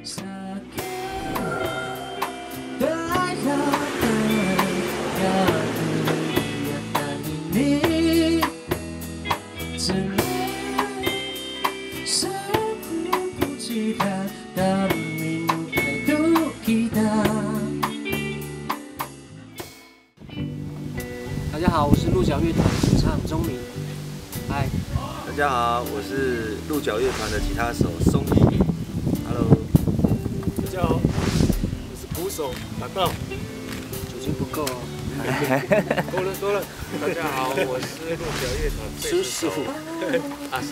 大家好，我是鹿角乐团主唱钟明。嗨，大家好，我是鹿角乐团的吉他手松义。Hello， 大家好，我是鼓手马道。酒精不够哦。多了。大家好，我是鹿角乐团贝斯手阿胜。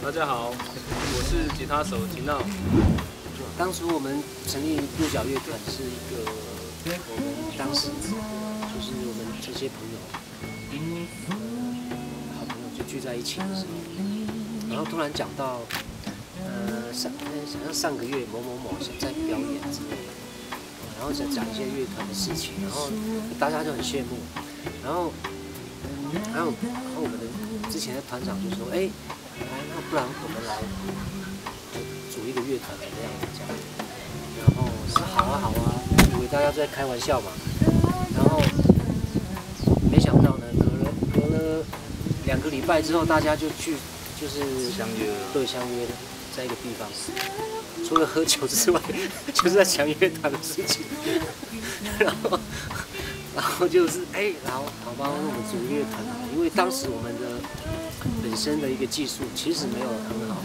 大家好，我是吉他手金闹。当初我们成立鹿角乐团是一个，我们当时就是我们这些朋友，好朋友就聚在一起的时候，然后突然讲到，好像上个月某在表演之类的，然后讲一些乐团的事情，然后大家就很羡慕，然后我们的之前的团长就说，那不然我们来组一个乐团怎么样子这样，然后说好啊，以为大家在开玩笑嘛，然后没想到呢，隔了2个礼拜之后，大家就是相約了，在一个地方，除了喝酒之外，就是在讲乐团的事情，然后就是好吧，我们组乐团啊，因为当时我们的本身的一个技术其实没有很好，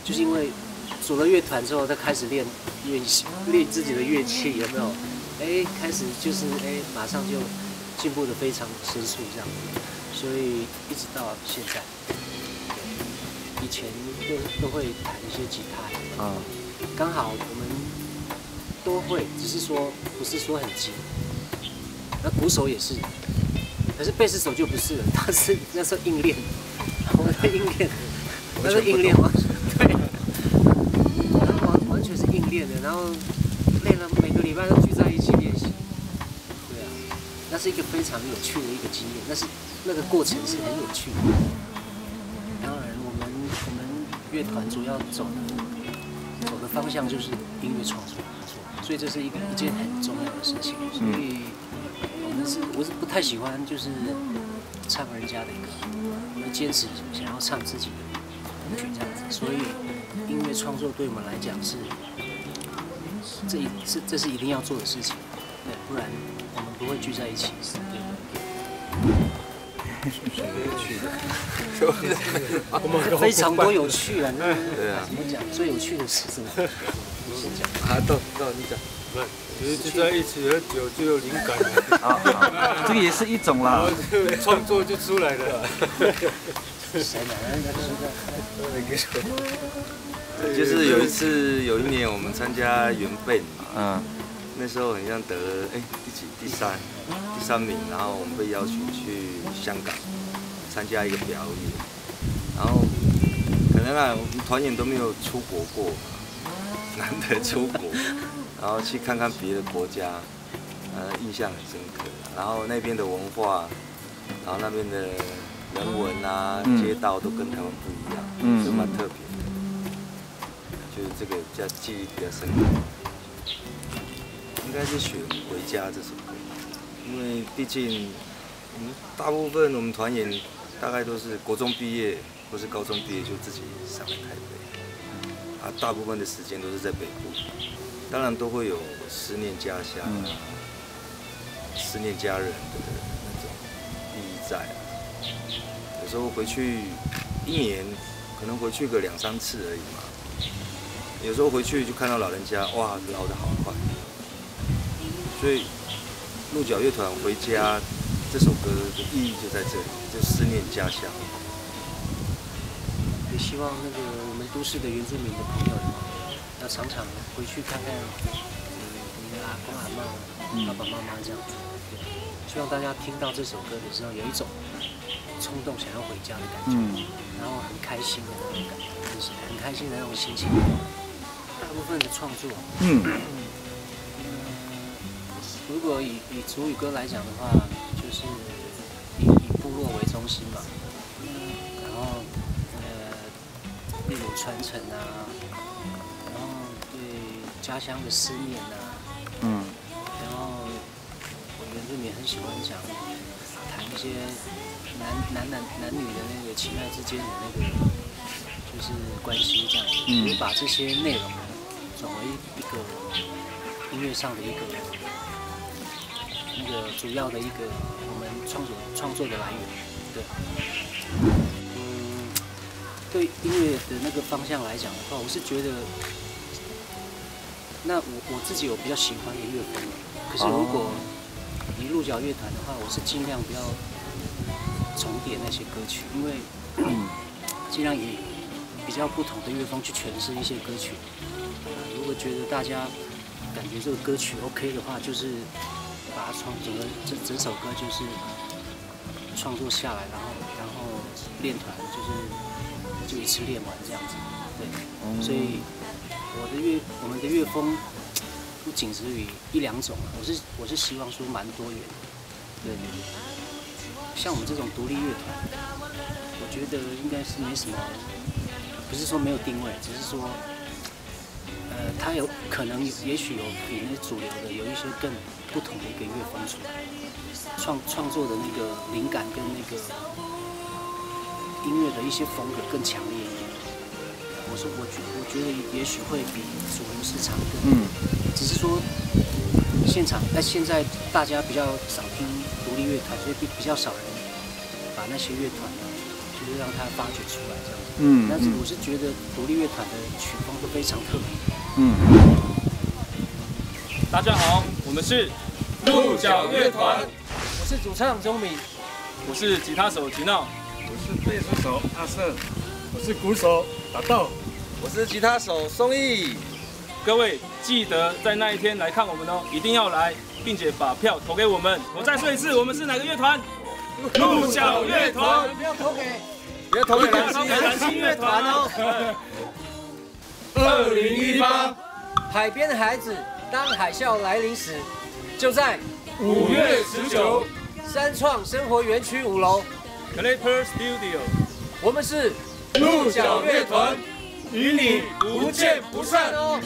就是因为组了乐团之后，再开始练自己的乐器，有没有？开始就是马上就进步的非常神速这样，所以一直到现在，以前都会弹一些吉他，刚好我们都会，只是说不是说很精。那鼓手也是，可是贝斯手就不是了，他是那时候硬练，我在硬练，那是硬练吗？对，然后完全是硬练的，然后练了每个礼拜都聚在一起练习，对啊，那是一个非常有趣的一个经验，那个过程是很有趣的。当然，我们乐团主要走的方向就是音乐创作，所以这是一件很重要的事情，所以。我是不太喜欢就是唱人家的歌，我们坚持想要唱自己的歌曲这样子，所以音乐创作对我们来讲这是一定要做的事情，对，不然我们不会聚在一起。对，非常多有趣啊！对啊，怎么讲？最有趣的是什么？你先讲。到你讲。其实聚在一起喝酒就有灵感了。这个也是一种啦，创作就出来了。就是有一年我们参加原贝嘛，那时候好像得了第三名，然后我们被邀请去香港参加一个表演，然后可能我们团员都没有出国过，难得出国。然后去看看别的国家，印象很深刻。然后那边的文化，然后那边的人文啊、街道都跟台湾不一样，就蛮特别的。就是这个记忆比较深刻。应该是选《回家》这首歌，因为毕竟大部分我们团员大概都是国中毕业或是高中毕业就自己上来台北，大部分的时间都是在北部。当然都会有思念家乡、思念家人的那种意义在。有时候回去1年可能回去个2、3次而已嘛。有时候回去就看到老人家，哇，老得好快。所以鹿角乐团《回家》这首歌的意义就在这里，就思念家乡。也希望我们都市的原住民的朋友。要常常回去看看你的阿公阿嬷、爸爸妈妈这样子。希望大家听到这首歌的时候，有一种冲动想要回家的感觉，然后很开心的那种感觉，就是很开心的那种心情。大部分的创作，如果以族语歌来讲的话，就是以部落为中心嘛，然后例如传承啊。然后家乡的思念啊，然后我原住民很喜欢谈一些男女的那个情爱之间的那个就是关系这样，也把这些内容呢转为一个音乐上的一个那个主要的一个我们创作的来源，对。对音乐的那个方向来讲的话，我是觉得，那我自己有比较喜欢的乐风，可是如果以鹿角乐团的话，我是尽量不要重叠那些歌曲，因为尽量以比较不同的乐风去诠释一些歌曲。如果觉得大家感觉这个歌曲 OK 的话，就是把它整首歌就是创作下来，然后练团就一次练完这样子，对，所以我们的乐风不仅止于1、2种啊，我是希望说蛮多元的，对。像我们这种独立乐团，我觉得应该是没什么，不是说没有定位，只是说，它有可能也许有比那主流的有一些更不同的一个乐风出来，创作的那个灵感跟那个音乐的一些风格更强烈一点。我觉得也许会比主流市场更，只是说现在大家比较少听独立乐团，所以比较少人把那些乐团呢，就是让它发掘出来这样子。但是我是觉得独立乐团的曲风都非常特别。大家好，我们是鹿角乐团，我是主唱钟敏，我是吉他手吉闹，我是贝斯手阿胜，我是鼓手打豆，我是吉他手松义。各位记得在那一天来看我们哦，一定要来，并且把票投给我们。我再说一次，我们是哪个乐团？鹿角乐团。不要投给蓝星乐团哦。2018海边的孩子，当海啸来临时，就在5月19三创生活园区5楼 Clapper Studio， 我们是鹿角乐团，与你不见不散哦。